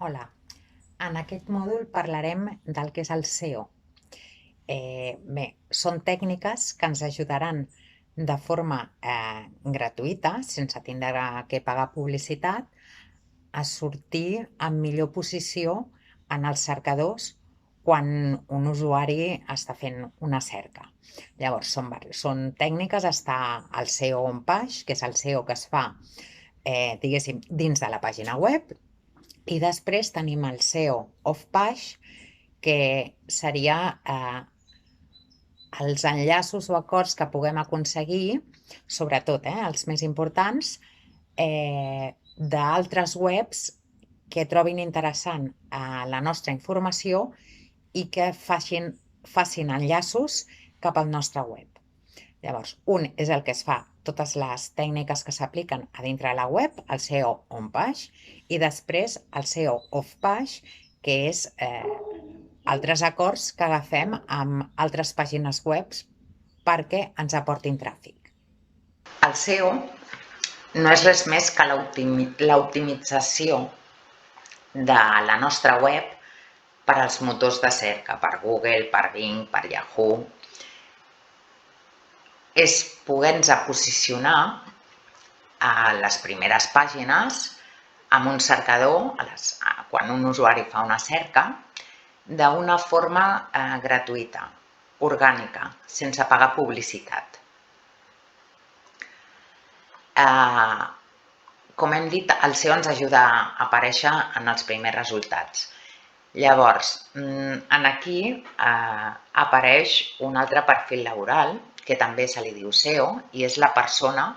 Hola, en aquest mòdul parlarem del que és el SEO. Bé, són tècniques que ens ajudaran de forma gratuïta, sense tindre que pagar publicitat, a sortir en millor posició en els cercadors quan un usuari està fent una cerca. Llavors, són tècniques, està el SEO on page, que és el SEO que es fa diguéssim, dins de la pàgina web, i després tenim el SEO off-page, que seria els enllaços o acords que puguem aconseguir, sobretot els més importants, d'altres webs que trobin interessant la nostra informació i que facin enllaços cap al nostre web. Llavors, un és el que es fa, totes les tècniques que s'apliquen a dintre de la web, el SEO on-page, i després el SEO off-page, que és altres acords que agafem amb altres pàgines web perquè ens aportin tràfic. El SEO no és res més que l'optimització de la nostra web per als motors de cerca, per Google, per Bing, per Yahoo. És poder-nos posicionar a les primeres pàgines amb un cercador, quan un usuari fa una cerca, d'una forma gratuïta, orgànica, sense pagar publicitat. Com hem dit, el SEO ens ajuda a aparèixer en els primers resultats. Llavors, aquí apareix un altre perfil laboral, que també se li diu SEO, i és la persona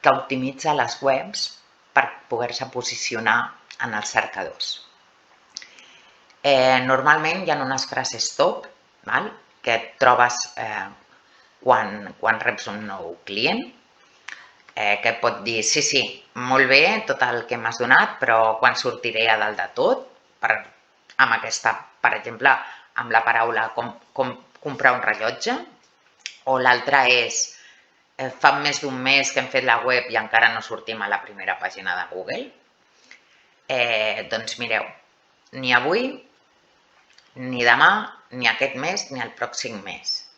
que optimitza les webs per poder-se posicionar en els cercadors. Normalment hi ha unes frases top que et trobes quan reps un nou client, que et pot dir, sí, molt bé tot el que m'has donat, però quan sortiré a dalt de tot, amb aquesta, per exemple, amb la paraula com comprar un rellotge, o l'altra és fa més d'un mes que hem fet la web i encara no sortim a la primera pàgina de Google. Doncs mireu, ni avui, ni demà, ni aquest mes, ni el pròxim mes.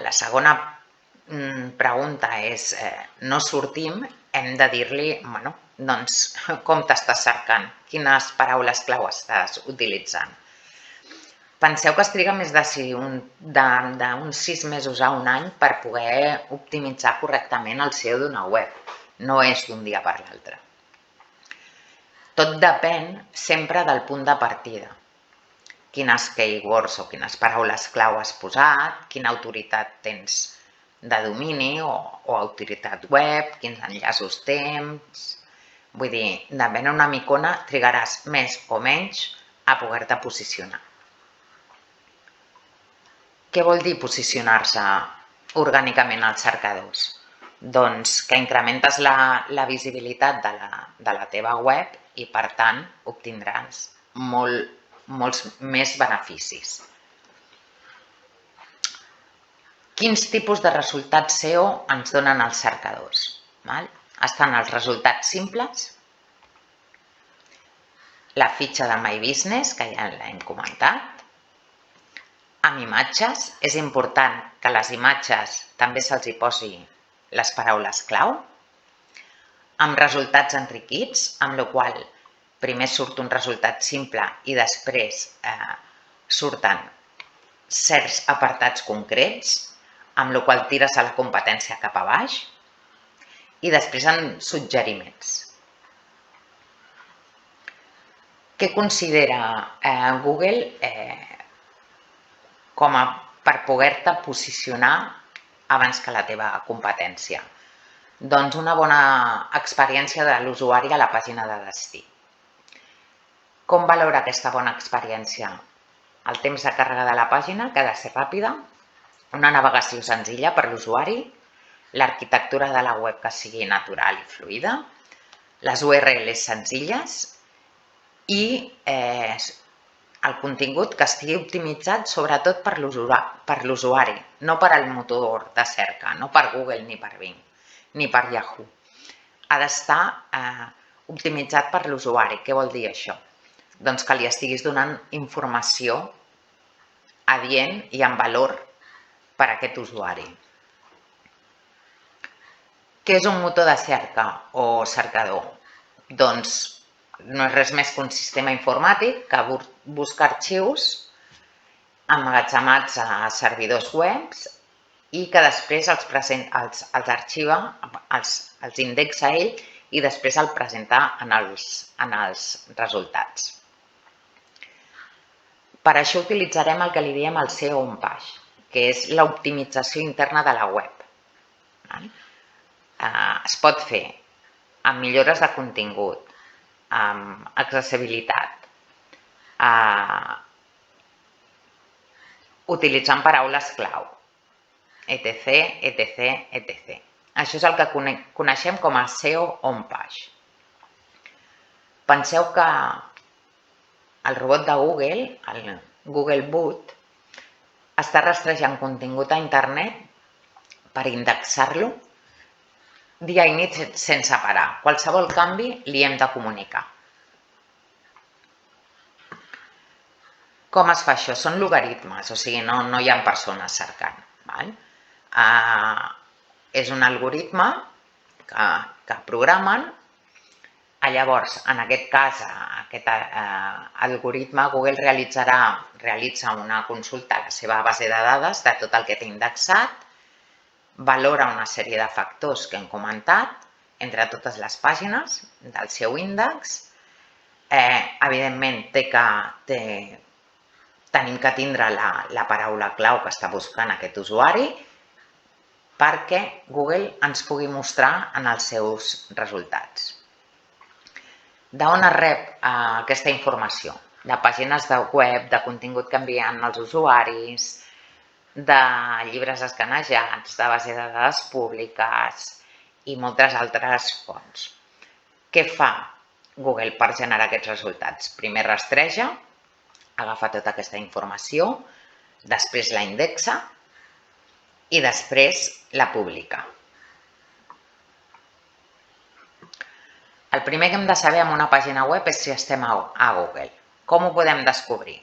La segona pregunta és, no sortim, hem de dir-li, doncs, com t'estàs cercant? Quines paraules clau estàs utilitzant? Penseu que es triga més d'uns 6 mesos a un any per poder optimitzar correctament el SEO d'una web. No és d'un dia per l'altre. Tot depèn sempre del punt de partida. Quines keywords o quines paraules clau has posat, quina autoritat tens de domini o autoritat web, quins enllaços tens. Vull dir, depèn una micona, trigaràs més o menys a poder-te posicionar. Què vol dir posicionar-se orgànicament als cercadors? Doncs que incrementes la visibilitat de la teva web i, per tant, obtindràs molts més beneficis. Quins tipus de resultats SEO ens donen els cercadors? Estan els resultats simples, la fitxa de My Business, que ja l'hem comentat, amb imatges. És important que a les imatges també se'ls hi posi les paraules clau, amb resultats enriquits, amb la qual primer surt un resultat simple i després surten certs apartats concrets, amb la qual tires a la competència cap a baix, i després en suggeriments. Què considera Google per poder-te posicionar abans que la teva competència? Doncs una bona experiència de l'usuari a la pàgina de destí. Com valora aquesta bona experiència? El temps de càrrega de la pàgina, que ha de ser ràpida, una navegació senzilla per l'usuari, l'arquitectura de la web que sigui natural i fluida, les URLs senzilles i el contingut que estigui optimitzat sobretot per l'usuari, no per al motor de cerca, no per Google ni per Bing, ni per Yahoo. Ha d'estar optimitzat per l'usuari. Què vol dir això? doncs que li estiguis donant informació adient i amb valor per a aquest usuari. Què és un motor de cerca o cercador? Doncs no és res més que un sistema informàtic que busca arxius emmagatzemats a servidors web i que després els arxiva, els indexa ell i després el presenta en els resultats. Per això utilitzarem el que li diem el SEO on page, que és l'optimització interna de la web. Es pot fer amb millores de contingut, amb accessibilitat, utilitzant paraules clau, etc, etc, etc. Això és el que coneixem com a SEO on page. Penseu que el robot de Google, el Google Bot, està rastrejant contingut a internet per indexar-lo dia i nit sense parar. Qualsevol canvi li hem de comunicar. Com es fa això? Són logaritmes, o sigui, no hi ha persones cercant. És un algoritme que programen. Llavors, en aquest cas, aquest algoritme, Google realitza una consulta a la seva base de dades de tot el que té indexat, valora una sèrie de factors que hem comentat entre totes les pàgines del seu índex. Evidentment, tenim que tindre la paraula clau que està buscant aquest usuari perquè Google ens pugui mostrar en els seus resultats. D'on es rep aquesta informació? De pàgines de web, de contingut que envien els usuaris, de llibres escanejats, de base de dades públiques i moltes altres fonts. Què fa Google per generar aquests resultats? Primer rastreja, agafa tota aquesta informació, després la indexa i després la publica. El primer que hem de saber en una pàgina web és si estem a Google. Com ho podem descobrir?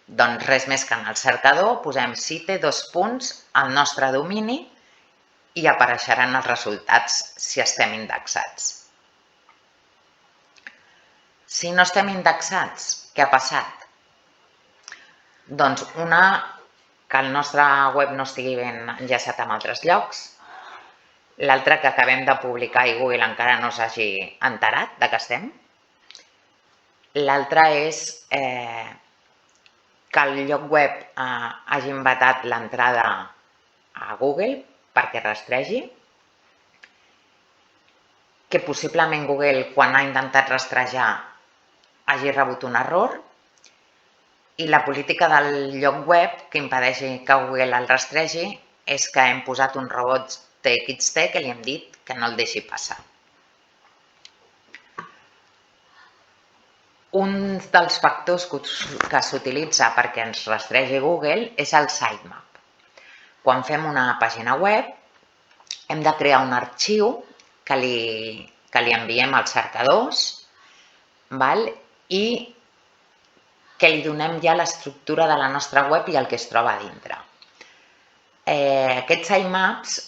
Doncs res més que en el cercador posem cite : el nostre domini i apareixeran els resultats si estem indexats. Si no estem indexats, què ha passat? Doncs una, que el nostre web no estigui ben enllaçat amb altres llocs. L'altre, que acabem de publicar i Google encara no s'hagi enterat de què estem. L'altre és que el lloc web hagi vetat l'entrada a Google perquè rastregi. Que possiblement Google, quan ha intentat rastrejar, hagi rebut un error. I la política del lloc web que impedeix que Google el rastregi és que hem posat un robot TXT que li hem dit que no el deixi passar. Un dels factors que s'utilitza perquè ens rastregi Google és el sitemap. Quan fem una pàgina web hem de crear un arxiu que li enviem als cercadors i que li donem ja l'estructura de la nostra web i el que es troba a dintre. Aquests sitemaps,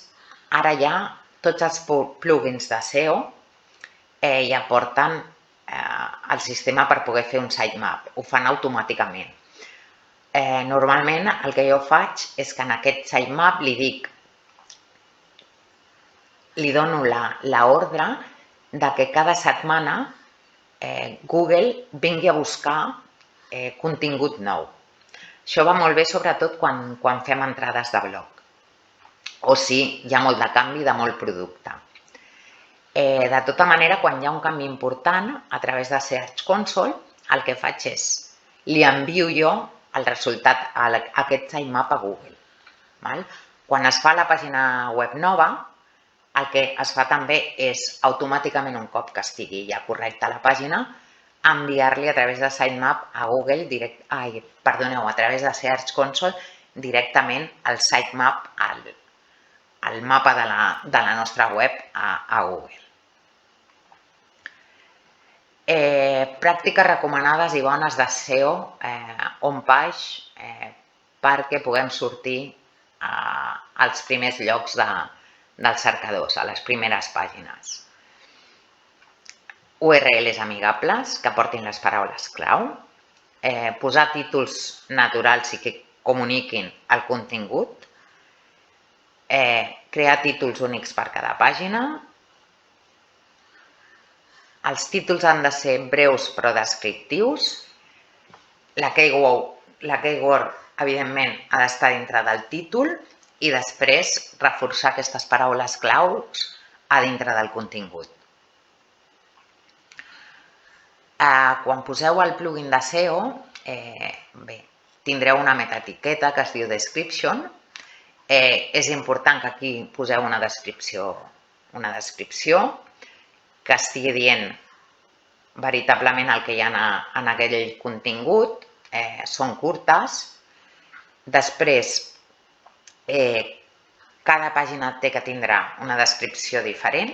ara ja tots els plugins de SEO ja porten el sistema per poder fer un sitemap. Ho fan automàticament. Normalment el que jo faig és que en aquest sitemap li dono l'ordre de que cada setmana Google vingui a buscar contingut nou. Això va molt bé sobretot quan fem entrades de blog o si hi ha molt de canvi, de molt producte. De tota manera, quan hi ha un canvi important, a través de Search Console, el que faig és li envio jo el resultat a aquest sitemap a Google. Quan es fa la pàgina web nova, el que es fa també és automàticament, un cop que estigui ja correcta la pàgina, enviar-li a través de sitemap a Google, a través de Search Console, directament al sitemap, al mapa de la nostra web a Google. Pràctiques recomanades i bones de SEO on-page perquè puguem sortir als primers llocs dels cercadors, a les primeres pàgines. URLs amigables que portin les paraules clau, posar títols naturals i que comuniquin el contingut, crear títols únics per cada pàgina. Els títols han de ser breus però descriptius. La keyword, evidentment, ha d'estar dintre del títol i després reforçar aquestes paraules claus a dintre del contingut. Quan poseu el plugin de SEO, tindreu una metaetiqueta que es diu description. És important que aquí poseu una descripció que estigui dient veritablement el que hi ha en aquell contingut. Són curtes. Després, cada pàgina té que tindrà una descripció diferent.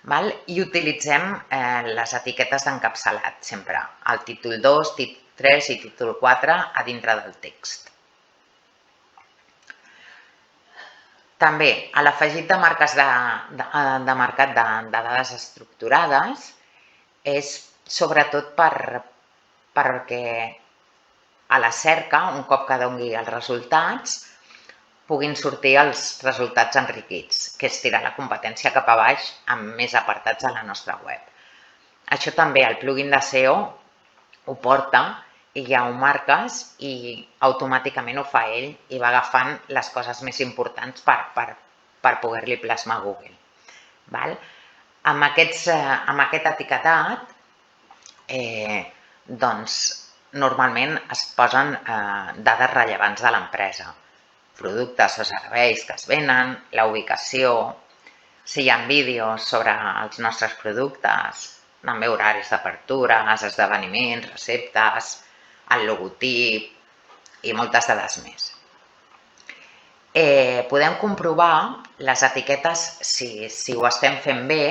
I utilitzem les etiquetes d'encapçalat, sempre el títol 2, títol 3 i títol 4 a dintre del text. També, a l'afegit de marques de mercat de dades estructurades és sobretot perquè a la cerca, un cop que doni els resultats, puguin sortir els resultats enriquits, que és tirar la competència cap a baix amb més apartats a la nostra web. Això també el plugin de SEO ho porta i ja ho marques i automàticament ho fa ell i va agafant les coses més importants per poder-li plasmar a Google. Amb aquest etiquetat, normalment es posen dades rellevants de l'empresa. Productes o serveis que es venen, la ubicació, si hi ha vídeos sobre els nostres productes, també horaris d'apertures, esdeveniments, receptes, el logotip i moltes dades més. Podem comprovar les etiquetes, si ho estem fent bé,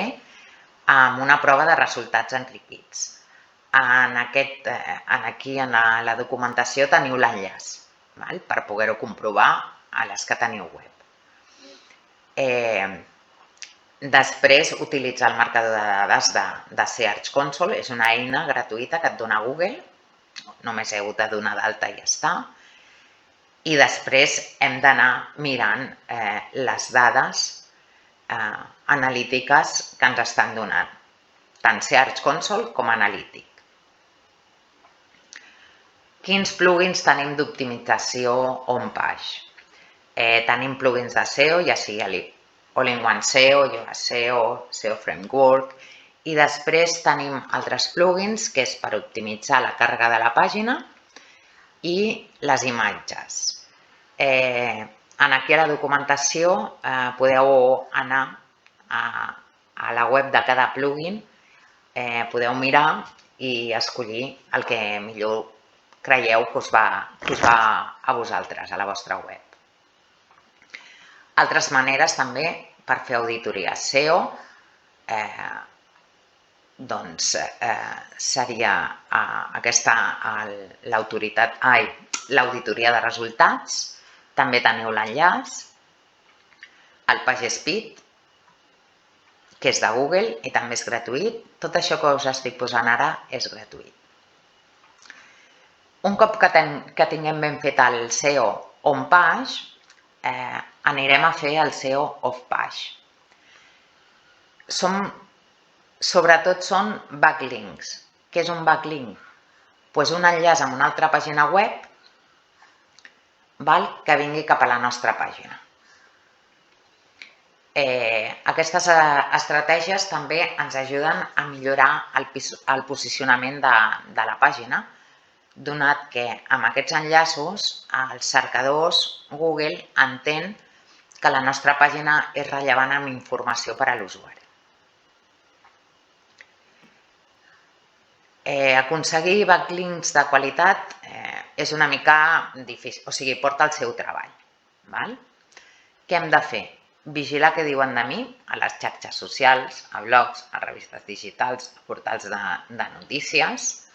amb una prova de resultats enriquits. Aquí en la documentació teniu l'enllaç per poder-ho comprovar a les que teniu web. Després, utilitzar el marcador de dades de Search Console. És una eina gratuïta que et dona Google. Només heu de donar d'alta i ja està. I després hem d'anar mirant les dades analítiques que ens estan donant, tant Search Console com Analytics. Quins plugins tenim d'optimització on-page? Tenim plugins de SEO, ja sigui All-in-One SEO, Yoast SEO, SEO Framework, i després tenim altres plugins que és per optimitzar la càrrega de la pàgina i les imatges. Aquí a la documentació podeu anar a la web de cada plugin, podeu mirar i escollir el que millor creieu que us va a vosaltres, a la vostra web. Altres maneres també per fer auditoria SEO seria l'auditoria de resultats, també teniu l'enllaç, el PageSpeed, que és de Google i també és gratuït. Tot això que us estic posant ara és gratuït. Un cop que tinguem ben fet el SEO on-page, anirem a fer el SEO off-page. Sobretot són backlinks. Què és un backlink? Doncs un enllaç amb una altra pàgina web que vingui cap a la nostra pàgina. Aquestes estratègies també ens ajuden a millorar el posicionament de la pàgina, donat que amb aquests enllaços els cercadors Google entén que la nostra pàgina és rellevant amb informació per a l'usuari. Aconseguir backlinks de qualitat és una mica difícil, o sigui, porta el seu treball. Què hem de fer? vigilar què diuen de mi a les xarxes socials, a blogs, a revistes digitals, a portals de notícies,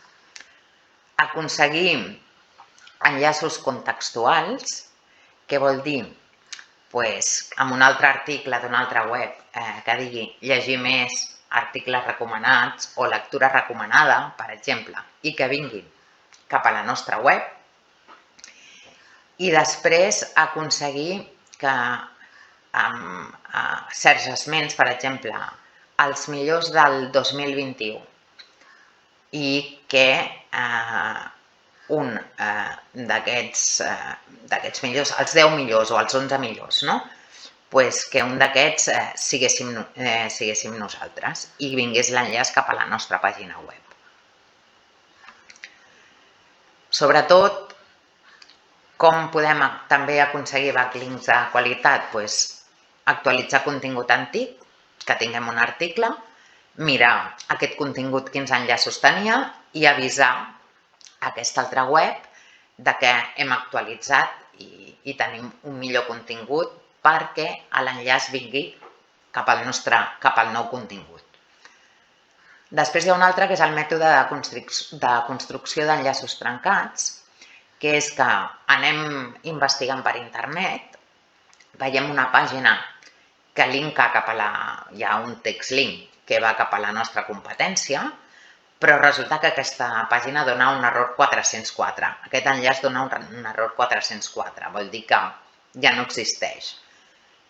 aconseguir enllaços contextuals, què vol dir? Pues, amb un altre article d'una altra web que digui llegir més articles recomanats o lectura recomanada, per exemple, i que vinguin cap a la nostra web, i després aconseguir que amb certs esments, per exemple, els millors del 2021, i que un d'aquests millors, els 10 millors o els 11 millors, no? Pues que un d'aquests siguéssim nosaltres i vingués l'enllaç cap a la nostra pàgina web. Sobretot, com podem també aconseguir backlinks de qualitat? Pues actualitzar contingut antic, que tinguem un article, mirar aquest contingut quins enllaços tenia i avisar aquesta altra web de que hem actualitzat i tenim un millor contingut perquè l'enllaç vingui cap al nou contingut. Després hi ha un altre que és el mètode de construcció d'enllaços trencats, que és que anem investigant per internet, veiem una pàgina que linka cap a hi ha un text link que va cap a la nostra competència, però resulta que aquesta pàgina dona un error 404. Aquest enllaç dona un error 404, vol dir que ja no existeix.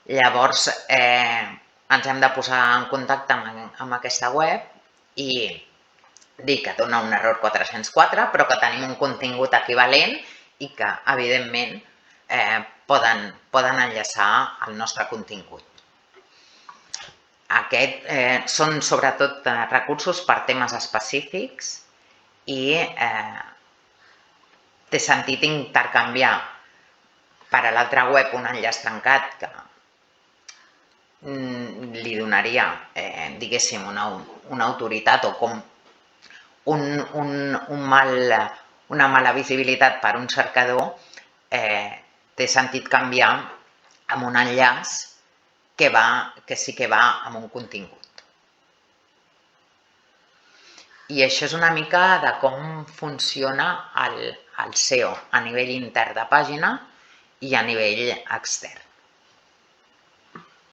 Llavors, ens hem de posar en contacte amb aquesta web i dir que dona un error 404, però que tenim un contingut equivalent i que, evidentment, poden enllaçar el nostre contingut. Aquests són sobretot recursos per temes específics i té sentit intercanviar per a l'altra web un enllaç trencat que li donaria, diguéssim, una autoritat o com una mala visibilitat per un cercador, té sentit canviar amb un enllaç que sí que va amb un contingut. I això és una mica de com funciona el SEO a nivell intern de pàgina i a nivell extern.